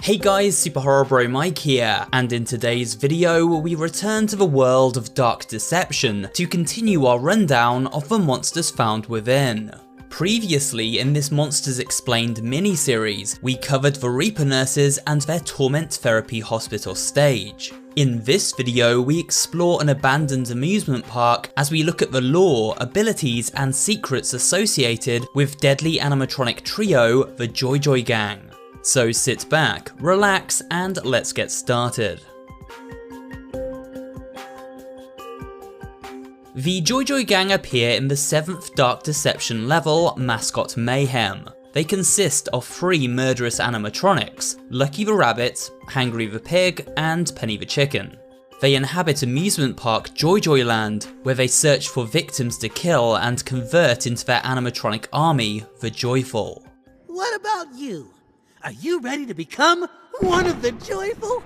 Hey guys, Superhorrorbro Mike here, and in today's video we return to the world of Dark Deception to continue our rundown of the monsters found within. Previously in this Monsters Explained mini-series, we covered the Reaper nurses and their torment therapy hospital stage. In this video we explore an abandoned amusement park as we look at the lore, abilities and secrets associated with deadly animatronic trio, the Joy Joy Gang. So sit back, relax, and let's get started. The Joy Joy Gang appear in the 7th Dark Deception level, Mascot Mayhem. They consist of 3 murderous animatronics, Lucky the Rabbit, Hangry the Pig, and Penny the Chicken. They inhabit amusement park Joy Joy Land, where they search for victims to kill and convert into their animatronic army, the Joyful. What about you? Are you ready to become one of the Joyful?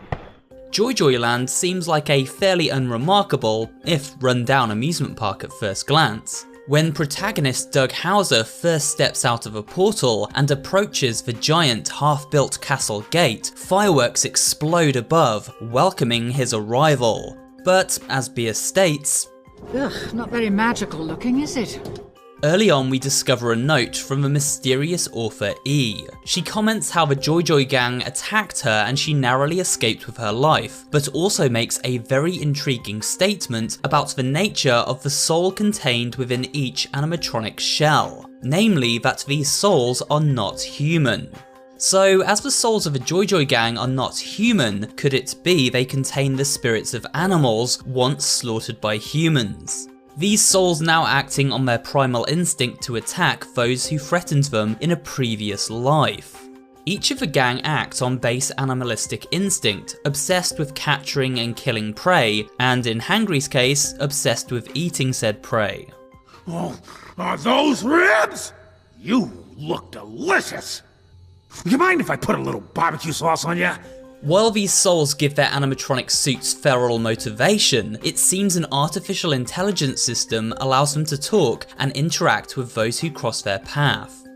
Joy Joy Land seems like a fairly unremarkable, if run-down amusement park at first glance. When protagonist Doug Hauser first steps out of a portal and approaches the giant half-built castle gate, fireworks explode above, welcoming his arrival. But, as Bia states, ugh, not very magical looking, is it? Early on we discover a note from the mysterious author E. She comments how the Joy Joy Gang attacked her and she narrowly escaped with her life, but also makes a very intriguing statement about the nature of the soul contained within each animatronic shell, namely that these souls are not human. So, as the souls of the Joy Joy Gang are not human, could it be they contain the spirits of animals once slaughtered by humans? These souls now acting on their primal instinct to attack those who threatened them in a previous life. Each of the gang acts on base animalistic instinct, obsessed with capturing and killing prey, and in Hangry's case, obsessed with eating said prey. Oh, are those ribs? You look delicious! You mind if I put a little barbecue sauce on you? While these souls give their animatronic suits feral motivation, it seems an artificial intelligence system allows them to talk and interact with those who cross their path.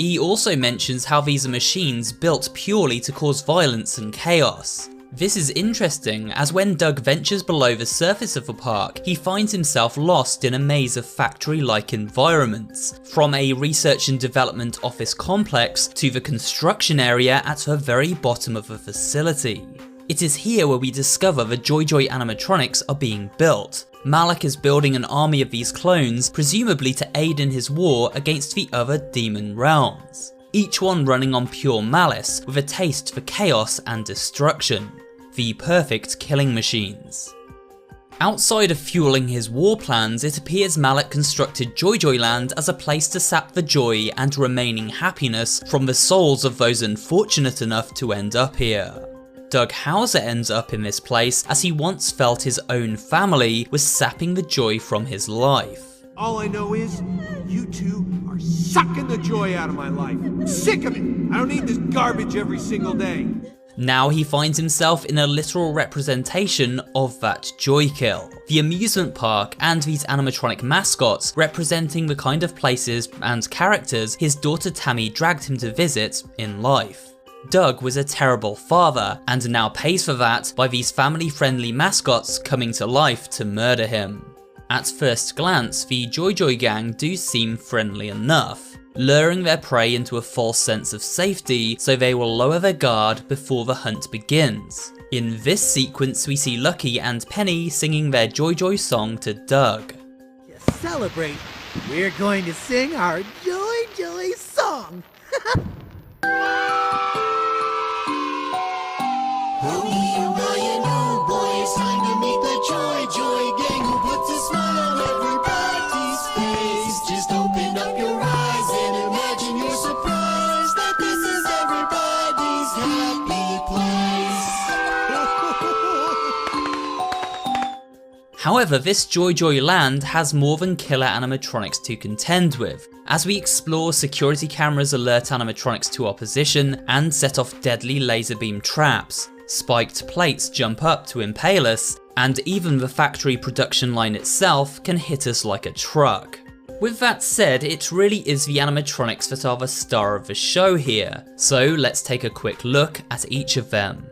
E also mentions how these are machines built purely to cause violence and chaos. This is interesting, as when Doug ventures below the surface of the park, he finds himself lost in a maze of factory-like environments, from a research and development office complex to the construction area at the very bottom of the facility. It is here where we discover the Joy Joy animatronics are being built. Malik is building an army of these clones, presumably to aid in his war against the other demon realms. Each one running on pure malice, with a taste for chaos and destruction. The perfect killing machines. Outside of fueling his war plans, it appears Malik constructed Joy Joy Land as a place to sap the joy and remaining happiness from the souls of those unfortunate enough to end up here. Doug Hauser ends up in this place as he once felt his own family was sapping the joy from his life. All I know is, you two are sucking the joy out of my life. I'm sick of it. I don't need this garbage every single day. Now he finds himself in a literal representation of that joy kill. The amusement park and these animatronic mascots representing the kind of places and characters his daughter Tammy dragged him to visit in life. Doug was a terrible father and now pays for that by these family-friendly mascots coming to life to murder him. At first glance, the Joy Joy Gang do seem friendly enough, luring their prey into a false sense of safety so they will lower their guard before the hunt begins. In this sequence we see Lucky and Penny singing their Joy Joy song to Doug. To celebrate, we're going to sing our Joy Joy song. However, this Joy Joy Land has more than killer animatronics to contend with, as we explore security cameras alert animatronics to our position and set off deadly laser beam traps, spiked plates jump up to impale us, and even the factory production line itself can hit us like a truck. With that said, it really is the animatronics that are the star of the show here, so let's take a quick look at each of them.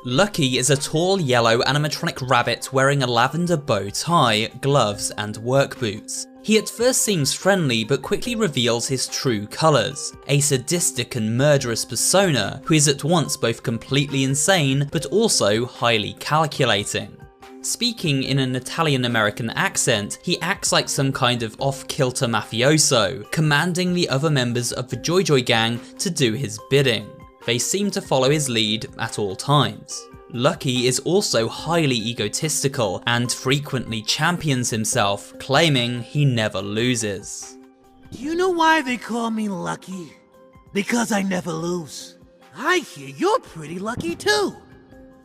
Lucky is a tall yellow animatronic rabbit wearing a lavender bow tie, gloves and work boots. He at first seems friendly but quickly reveals his true colours, a sadistic and murderous persona who is at once both completely insane but also highly calculating. Speaking in an Italian-American accent, he acts like some kind of off-kilter mafioso, commanding the other members of the Joy Joy gang to do his bidding. They seem to follow his lead at all times. Lucky is also highly egotistical and frequently champions himself, claiming he never loses. Do you know why they call me lucky? Because I never lose. I hear you're pretty lucky too.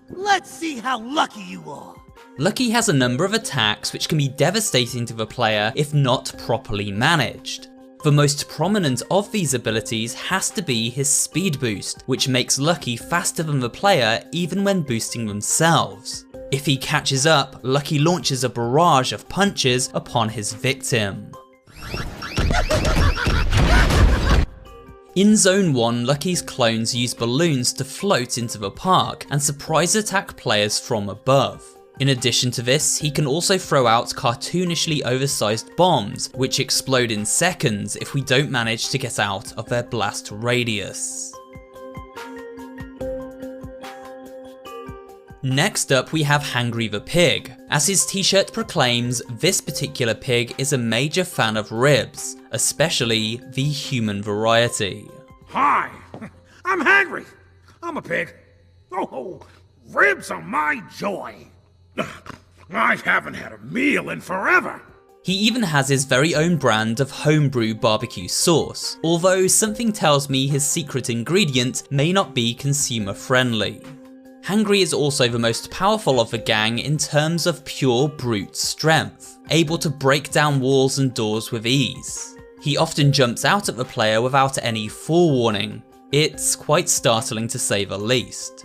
Let's see how lucky you are. Lucky has a number of attacks which can be devastating to the player if not properly managed. The most prominent of these abilities has to be his speed boost, which makes Lucky faster than the player even when boosting themselves. If he catches up, Lucky launches a barrage of punches upon his victim. In Zone 1, Lucky's clones use balloons to float into the park and surprise attack players from above. In addition to this, he can also throw out cartoonishly oversized bombs, which explode in seconds if we don't manage to get out of their blast radius. Next up we have Hangry the pig. As his t-shirt proclaims, this particular pig is a major fan of ribs, especially the human variety. Hi, I'm Hangry. I'm a pig. Oh, ribs are my joy. I haven't had a meal in forever. He even has his very own brand of homebrew barbecue sauce, although something tells me his secret ingredient may not be consumer friendly. Hangry is also the most powerful of the gang in terms of pure brute strength, able to break down walls and doors with ease. He often jumps out at the player without any forewarning. It's quite startling to say the least.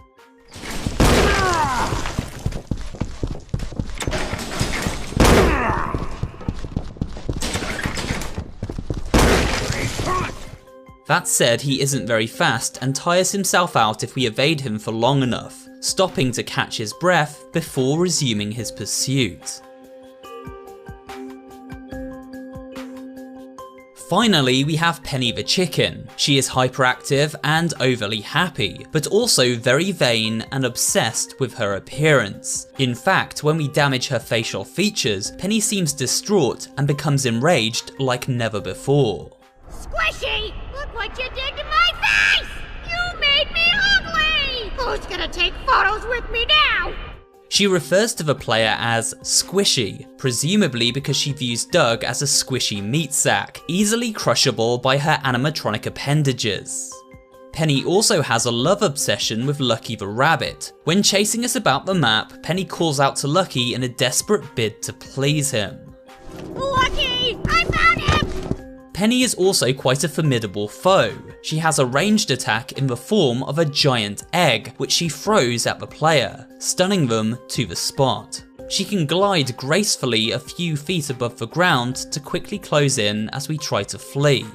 That said, he isn't very fast and tires himself out if we evade him for long enough, stopping to catch his breath before resuming his pursuit. Finally, we have Penny the chicken. She is hyperactive and overly happy, but also very vain and obsessed with her appearance. In fact, when we damage her facial features, Penny seems distraught and becomes enraged like never before. Squishy! Look what you did to my face! You made me ugly! Who's gonna take photos with me now? She refers to the player as Squishy, presumably because she views Doug as a squishy meat sack, easily crushable by her animatronic appendages. Penny also has a love obsession with Lucky the rabbit. When chasing us about the map, Penny calls out to Lucky in a desperate bid to please him. Lucky! I found him! Penny is also quite a formidable foe. She has a ranged attack in the form of a giant egg, which she throws at the player, stunning them to the spot. She can glide gracefully a few feet above the ground to quickly close in as we try to flee.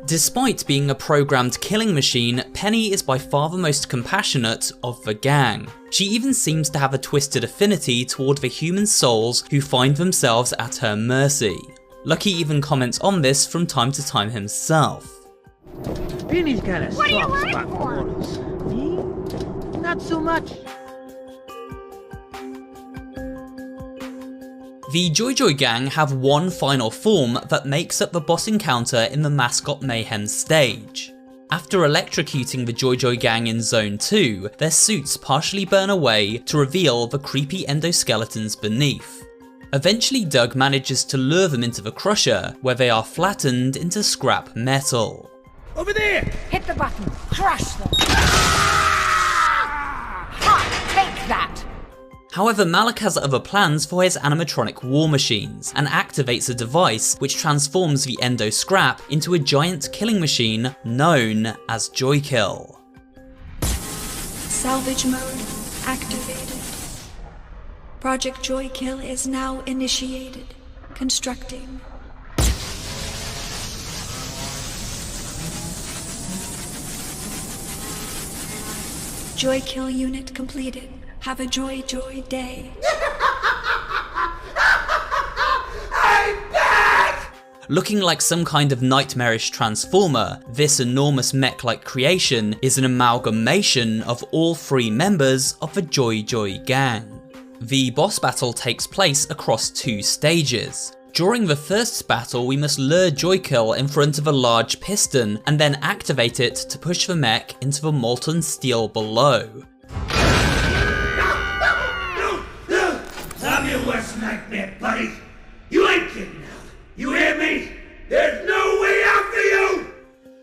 Despite being a programmed killing machine, Penny is by far the most compassionate of the gang. She even seems to have a twisted affinity toward the human souls who find themselves at her mercy. Lucky even comments on this from time to time himself. Penny's got a What are you soft running spot for? for us. Me? Not so much. The Joy Joy gang have one final form that makes up the boss encounter in the Mascot Mayhem stage. After electrocuting the Joy Joy gang in Zone 2, their suits partially burn away to reveal the creepy endoskeletons beneath. Eventually Doug manages to lure them into the crusher, where they are flattened into scrap metal. Over there! Hit the button. Crush them. Ha! Take that! However, Malik has other plans for his animatronic war machines, and activates a device which transforms the endo scrap into a giant killing machine known as Joykill. Salvage mode activated. Project Joykill is now initiated. Constructing. Joykill unit completed. Have a joy day. Looking like some kind of nightmarish transformer, this enormous mech-like creation is an amalgamation of all 3 members of the Joy gang. The boss battle takes place across 2 stages. During the first battle, we must lure Joykill in front of a large piston and then activate it to push the mech into the molten steel below. I'm your worst nightmare, buddy. You ain't getting out. You hear me? There's no way out for you!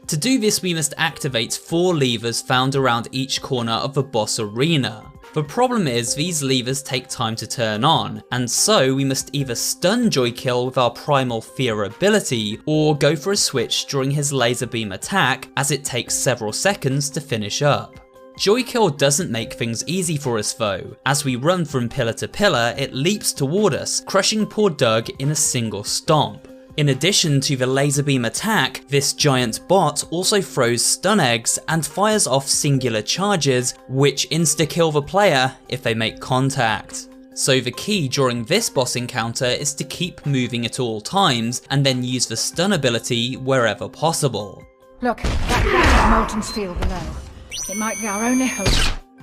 To do this, we must activate 4 levers found around each corner of the boss arena. The problem is, these levers take time to turn on, and so we must either stun Joykill with our Primal Fear ability, or go for a switch during his laser beam attack, as it takes several seconds to finish up. Joykill doesn't make things easy for us though. As we run from pillar to pillar, it leaps toward us, crushing poor Doug in a single stomp. In addition to the laser beam attack, this giant bot also throws stun eggs and fires off singular charges, which insta-kill the player if they make contact. So the key during this boss encounter is to keep moving at all times, and then use the stun ability wherever possible. Look, that molten steel below. It might be our only hope.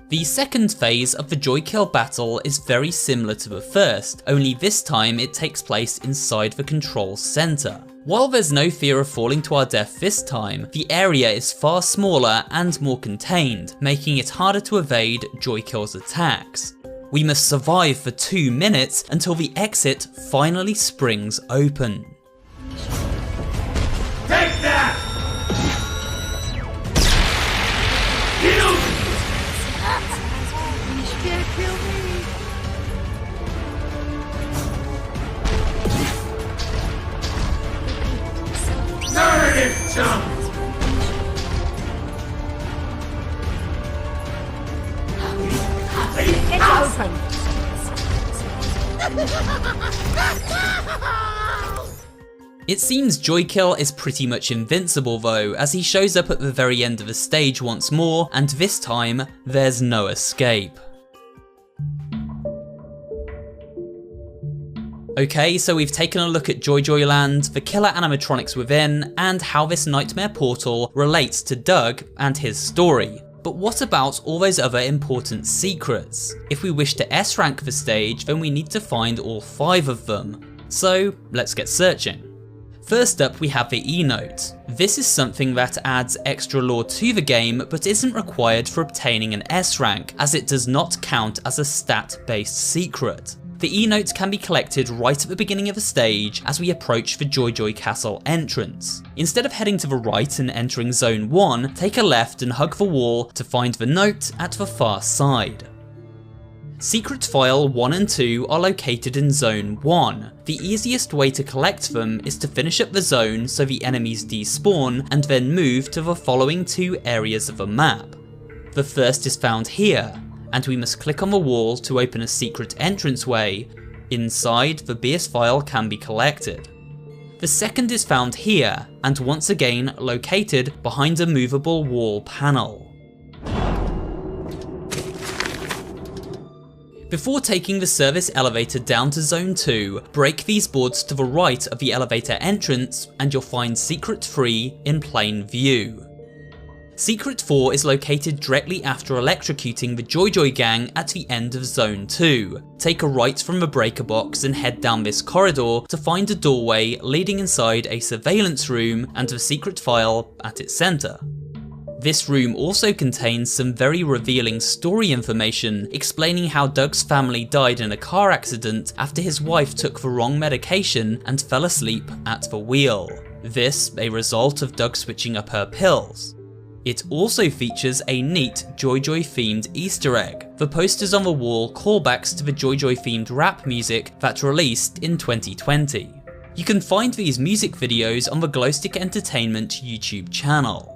The second phase of the Joykill battle is very similar to the first, only this time it takes place inside the control center. While there's no fear of falling to our death this time, the area is far smaller and more contained, making it harder to evade Joykill's attacks. We must survive for 2 minutes until the exit finally springs open. Take that! Get over! You can't kill me! Narrative jump! It's open. It seems Joykill is pretty much invincible though, as he shows up at the very end of the stage once more, and this time, there's no escape. Okay, so we've taken a look at Joyland, the killer animatronics within, and how this nightmare portal relates to Doug and his story. But what about all those other important secrets? If we wish to S-rank the stage, then we need to find all 5 of them. So, let's get searching. First up, we have the E-Note. This is something that adds extra lore to the game, but isn't required for obtaining an S rank, as it does not count as a stat-based secret. The E-Note can be collected right at the beginning of the stage as we approach the Joy Castle entrance. Instead of heading to the right and entering Zone 1, take a left and hug the wall to find the note at the far side. Secret File 1 and 2 are located in Zone 1. The easiest way to collect them is to finish up the zone so the enemies despawn and then move to the following 2 areas of the map. The first is found here, and we must click on the wall to open a secret entranceway. Inside, the BS file can be collected. The second is found here, and once again located behind a movable wall panel. Before taking the service elevator down to Zone 2, break these boards to the right of the elevator entrance and you'll find Secret 3 in plain view. Secret 4 is located directly after electrocuting the Joy gang at the end of Zone 2. Take a right from the breaker box and head down this corridor to find a doorway leading inside a surveillance room and the secret file at its centre. This room also contains some very revealing story information explaining how Doug's family died in a car accident after his wife took the wrong medication and fell asleep at the wheel. This a result of Doug switching up her pills. It also features a neat Joy themed Easter egg. The posters on the wall callbacks to the Joy themed rap music that released in 2020. You can find these music videos on the Glowstick Entertainment YouTube channel.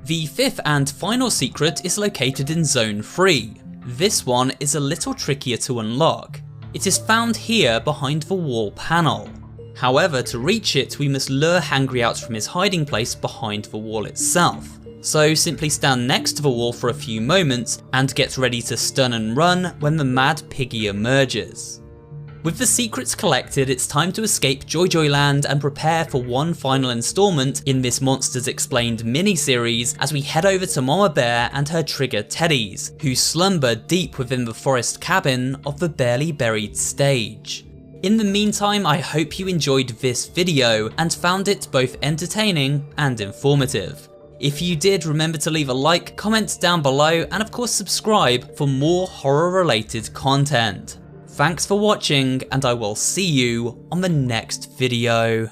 The 5th and final secret is located in Zone 3. This one is a little trickier to unlock. It is found here behind the wall panel. However, to reach it, we must lure Hangry out from his hiding place behind the wall itself. So simply stand next to the wall for a few moments and get ready to stun and run when the mad piggy emerges. With the secrets collected, it's time to escape Joy Joy Land and prepare for one final installment in this Monsters Explained mini-series as we head over to Mama Bear and her trigger teddies, who slumber deep within the forest cabin of the Barely Buried stage. In the meantime, I hope you enjoyed this video and found it both entertaining and informative. If you did, remember to leave a like, comment down below, and of course subscribe for more horror-related content. Thanks for watching, and I will see you on the next video.